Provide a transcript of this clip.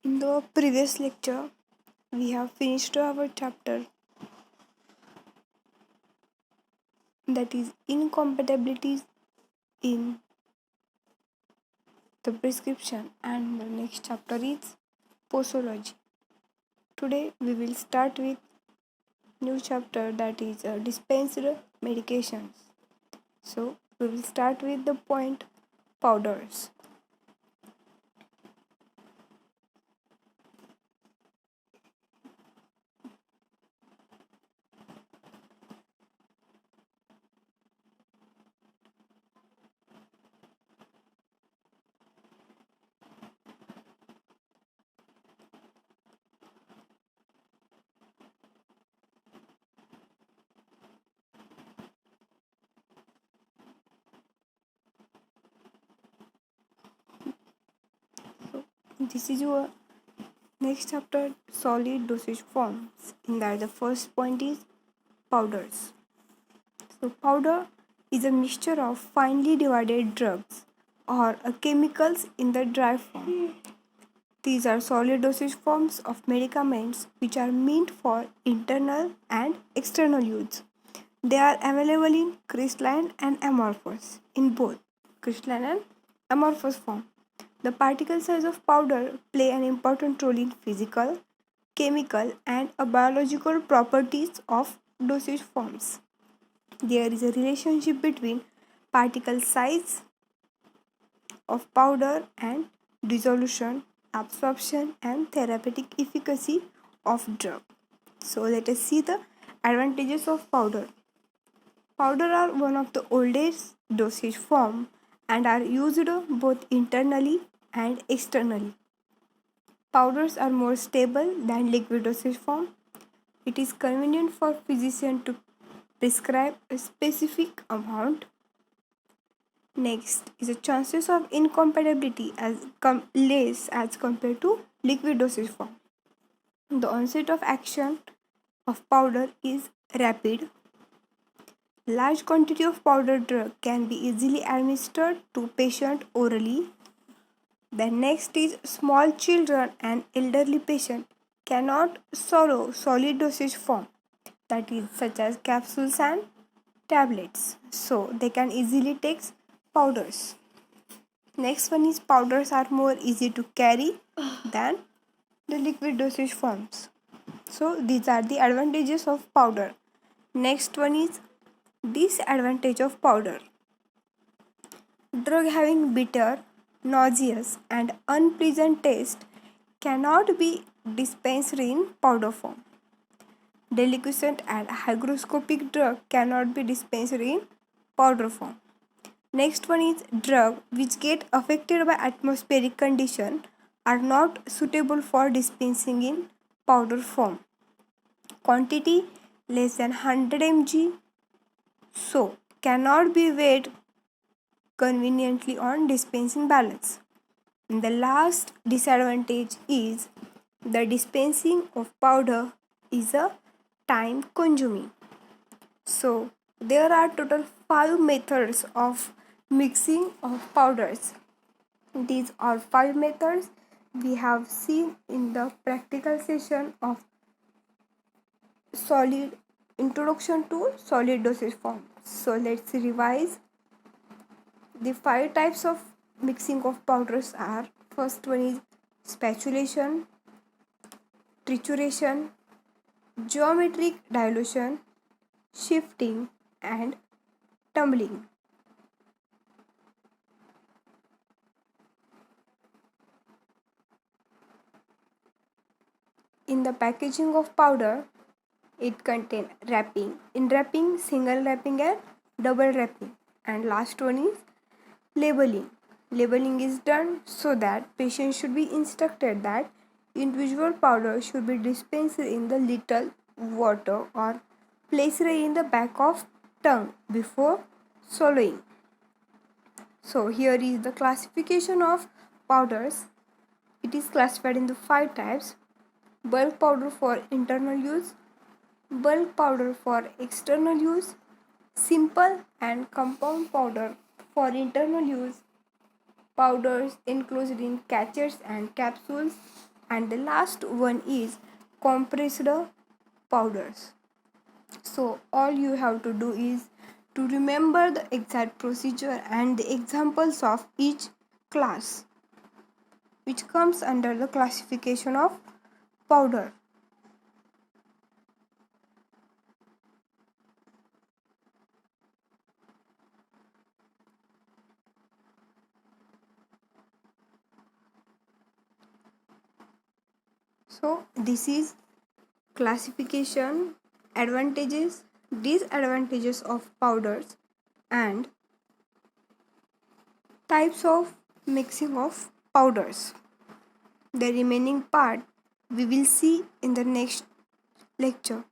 In the previous lecture, we have finished our chapter that is incompatibilities in the prescription, and the next chapter is posology. Today we will start with new chapter that is dispensed medications. So we will start with the point powders. So this is your next chapter, solid dosage forms. In that the first point is powders. So powder is a mixture of finely divided drugs or chemicals in the dry form. These are solid dosage forms of medicaments which are meant for internal and external use. They are available in crystalline and amorphous, in both crystalline and amorphous form. The particle size of powder play an important role in physical, chemical and biological properties of dosage forms. There is a relationship between particle size of powder and dissolution, absorption and therapeutic efficacy of drug. So let us see the advantages of powder. Powder are one of the oldest dosage form and are used both internally and externally. Powders are more stable than liquid dosage form. It is convenient for physician to prescribe a specific amount. Next is the chances of incompatibility less as compared to liquid dosage form. The onset of action of powder is rapid. Large quantity of powder drug can be easily administered to patient orally. The next is small children and elderly patient cannot swallow solid dosage form, that is such as capsules and tablets, so they can easily take powders. Next one is powders are more easy to carry than the liquid dosage forms. So these are the advantages of powder. Next one is disadvantage of powder. Drug having bitter, nauseous and unpleasant taste cannot be dispensed in powder form. Deliquescent and hygroscopic drug cannot be dispensed in powder form. Next one is drug which get affected by atmospheric condition are not suitable for dispensing in powder form. Quantity less than 100 mg so cannot be weighed conveniently on dispensing balance. And the last disadvantage is the dispensing of powder is a time consuming. So there are total 5 methods of mixing of powders. These are 5 methods we have seen in the practical session of solid introduction to solid dosage form. So let's revise. The 5 types of mixing of powders are: first one is spatulation, trituration, geometric dilution, shifting and tumbling. In the packaging of powder, it contains wrapping. In wrapping, single wrapping and double wrapping. And last one is labeling. Labeling is done so that patients should be instructed that individual powder should be dispensed in the little water or placed in the back of tongue before swallowing. So here is the classification of powders. It is classified into 5 types: bulk powder for internal use, bulk powder for external use, simple and compound powder for internal use, powders enclosed in catchers and capsules, and the last one is compressed powders. So all you have to do is to remember the exact procedure and the examples of each class which comes under the classification of powder. So this is classification, advantages, disadvantages of powders and types of mixing of powders. The remaining part we will see in the next lecture.